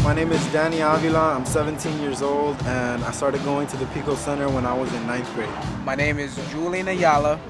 My name is Danny Avila. I'm 17 years old, and I started going to the Pico Center when I was in 9th grade. My name is Julian Ayala.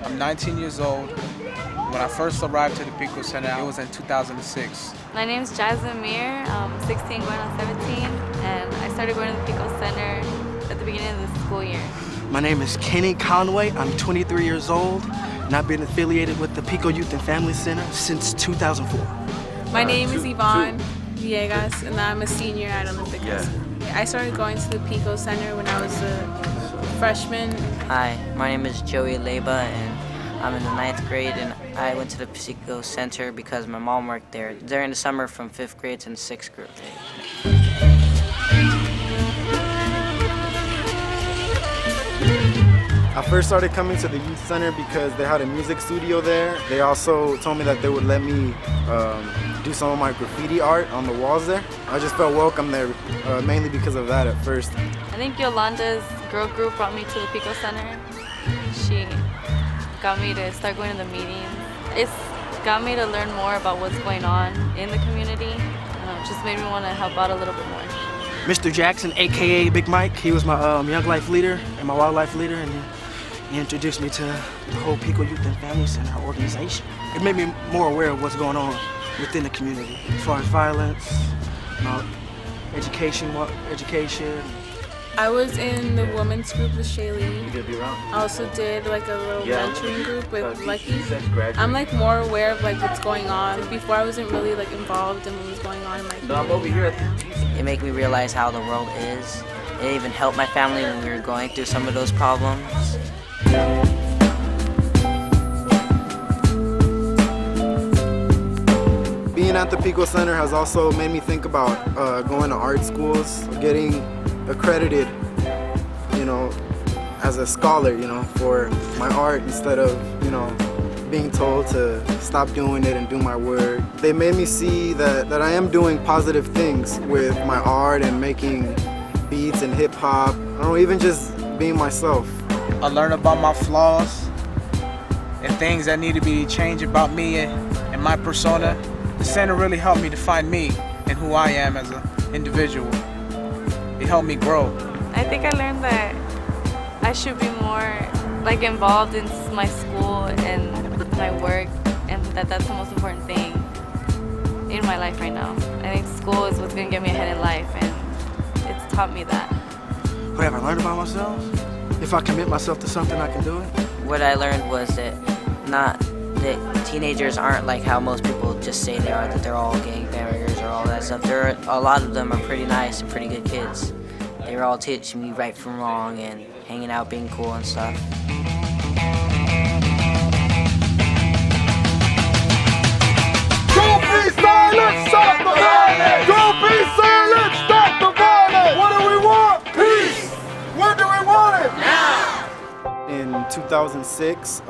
I'm 19 years old. When I first arrived to the Pico Center, it was in 2006. My name is Jasmine Mir. I'm 16 going on 17, and I started going to the Pico Center at the beginning of the school year. My name is Kenny Conway. I'm 23 years old, and I've been affiliated with the Pico Youth and Family Center since 2004. My name is Yvonne Villegas, and I'm a senior at Olympic High School. I started going to the Pico Center when I was a freshman. Hi, my name is Joey Leba, and I'm in the 9th grade, and I went to the Pico Center because my mom worked there during the summer from 5th grade to 6th grade. I first started coming to the youth center because they had a music studio there. They also told me that they would let me do some of my graffiti art on the walls there. I just felt welcome there, mainly because of that at first. I think Yolanda's girl group brought me to the Pico Center. She got me to start going to the meetings. It's got me to learn more about what's going on in the community. It just made me want to help out a little bit more. Mr. Jackson, aka Big Mike, he was my young life leader and my wildlife leader, and he introduced me to the whole Pico Youth and Family Center organization. It made me more aware of what's going on within the community, as far as violence, education. I was in the women's group with Shaylee. I also did like a little mentoring group with Lucky. I'm like more aware of like what's going on. Before I wasn't really like involved in what was going on in my community. It made me realize how the world is. It even helped my family when we were going through some of those problems. Being at the Pico Center has also made me think about going to art schools, getting accredited, as a scholar, for my art instead of, being told to stop doing it and do my work. They made me see that I am doing positive things with my art and making beats and hip hop. Even just being myself. I learned about my flaws and things that need to be changed about me and my persona. The center really helped me to find me and who I am as an individual. It helped me grow. I think I learned that I should be more involved in my school and my work, and that's the most important thing in my life right now. I think school is what's going to get me ahead in life, and it's taught me that. What have I learned about myself? If I commit myself to something, I can do it. What I learned was that teenagers aren't like how most people just say they are, that they're all gangbangers or all that stuff. A lot of them are pretty nice and pretty good kids. They were all teaching me right from wrong and hanging out, being cool and stuff. Don't be silent, stop the violence! Don't be silent, stop the violence! What do we want? Peace! When do we want it? Now! In 2006,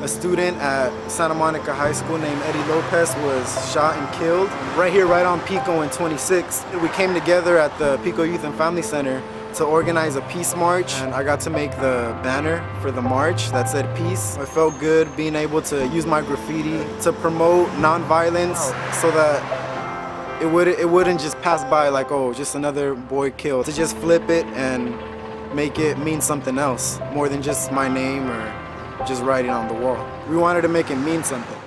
a student at Santa Monica High School named Eddie Lopez was shot and killed right here, right on Pico in 26. We came together at the Pico Youth and Family Center to organize a peace march, and I got to make the banner for the march that said peace. I felt good being able to use my graffiti to promote nonviolence so that it wouldn't just pass by like, oh, just another boy killed. To just flip it and make it mean something else, more than just my name or just writing on the wall. We wanted to make it mean something.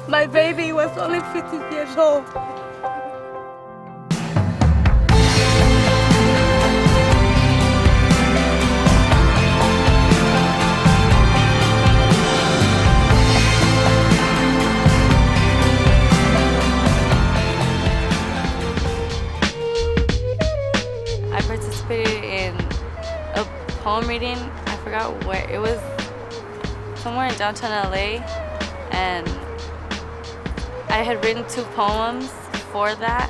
My baby was only 50 years old. I participated in a poem reading. I forgot where. It was somewhere in downtown LA, and I had written 2 poems for that,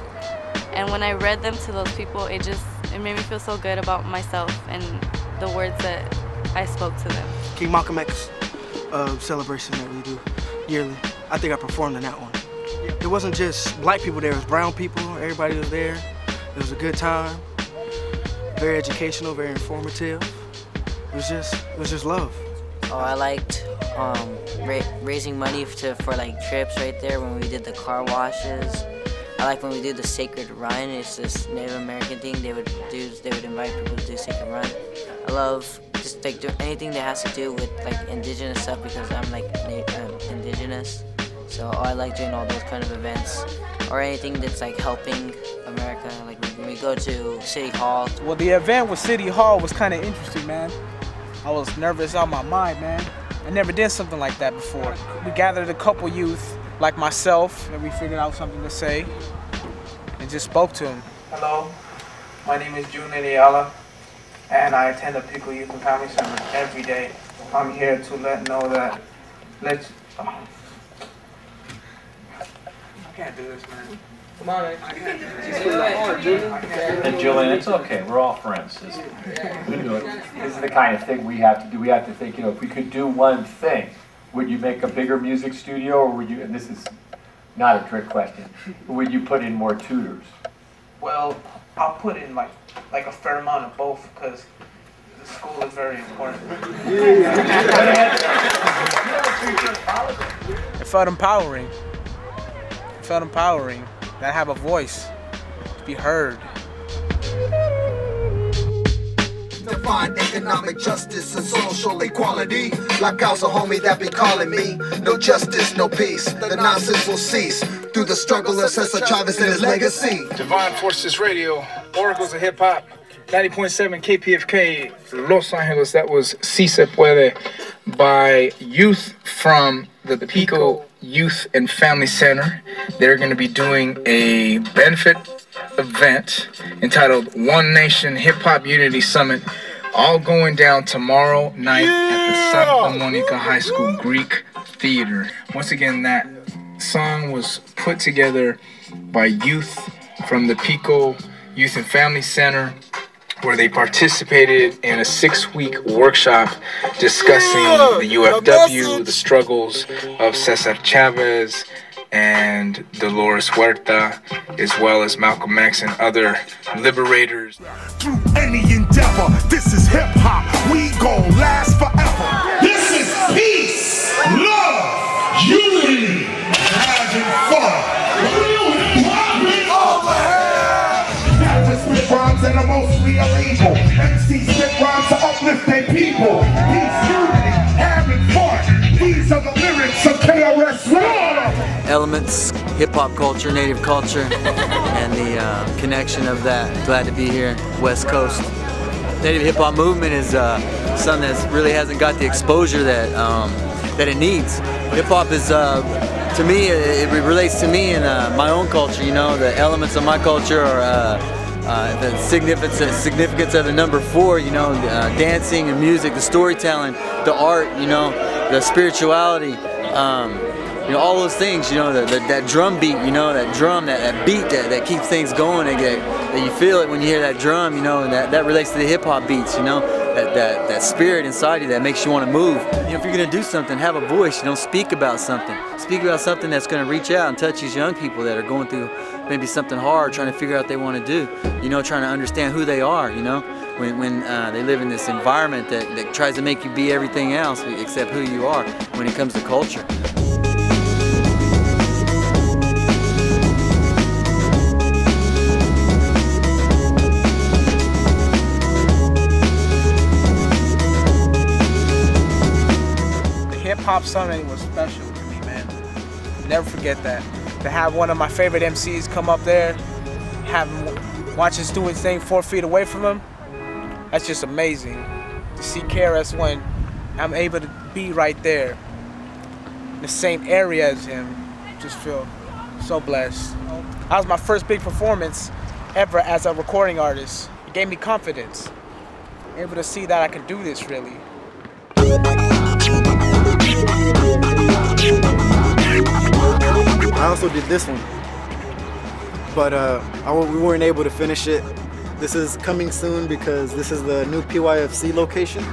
and when I read them to those people, it made me feel so good about myself and the words that I spoke to them. King Malcolm X celebration that we do yearly. I think I performed in that one. It wasn't just black people there, it was brown people, everybody was there. It was a good time, very educational, very informative. It was just love. Oh, I liked raising money for like trips right there when we did the car washes. I like when we do the Sacred Run. It's this Native American thing they would invite people to do Sacred Run. I love just like anything that has to do with like indigenous stuff because I'm like indigenous. So I like doing all those kind of events or anything that's like helping America. Like when we go to City Hall. Well, the event with City Hall was kind of interesting, man. I was nervous out of my mind, man. I never did something like that before. We gathered a couple youth like myself and we figured out something to say and just spoke to them. Hello, my name is June Ayala and I attend the Pico Youth and Family Center every day. I'm here to I can't do this, man. Come on, man. And Julian, it's okay. We're all friends. This is the kind of thing we have to do. We have to think, if we could do one thing, would you make a bigger music studio, or would you, and this is not a trick question, would you put in more tutors? Well, I'll put in like a fair amount of both because the school is very important. It felt empowering. It felt empowering. That I have a voice to be heard. Define economic justice and social equality. Like I was a homie that be calling me. No justice, no peace. The nonsense will cease through the struggle of Cesar Chavez and his legacy. Divine Forces Radio, Oracles of Hip Hop, 90.7 KPFK, Los Angeles. That was Si Se Puede by youth from the Pico Youth and Family Center. They're going to be doing a benefit event entitled One Nation Hip Hop Unity Summit, all going down tomorrow night at the Santa Monica High School Greek Theater. Once again, that song was put together by youth from the Pico Youth and Family Center, where they participated in a 6-week workshop discussing the UFW, the struggles of Cesar Chavez and Dolores Huerta, as well as Malcolm X and other liberators. Through any endeavor, this is hip hop. We gon' last forever. This is peace, love, unity, having fun. Spit rhymes that are mostly illegal. MCs spit rhymes to uplift their people. Peace, unity, having fun. These are the lyrics of KRS-One. Elements, hip-hop culture, native culture, and the connection of that. Glad to be here, West Coast. Native hip-hop movement is something that really hasn't got the exposure that that it needs. Hip-hop is, to me, it relates to me and my own culture. You know, the elements of my culture are the significance of the number 4, you know, dancing and music, the storytelling, the art, you know, the spirituality, you know, all those things, you know, that drum beat, you know, that drum, that beat that keeps things going, that you feel it when you hear that drum, you know, and that relates to the hip hop beats, you know, that spirit inside you that makes you want to move. You know, if you're going to do something, have a voice, you know, speak about something. Speak about something that's going to reach out and touch these young people that are going through maybe something hard, trying to figure out what they want to do, you know, trying to understand who they are, you know, when they live in this environment that tries to make you be everything else except who you are when it comes to culture. The Hip Hop Summit was special to me, man. Never forget that. To have one of my favorite MCs come up there, have him watch us do his thing 4 feet away from him, that's just amazing. To see KRS when I'm able to be right there, in the same area as him, just feel so blessed. That was my first big performance ever as a recording artist. It gave me confidence, able to see that I can do this really. I also did this one, but we weren't able to finish it. This is coming soon because this is the new PYFC location.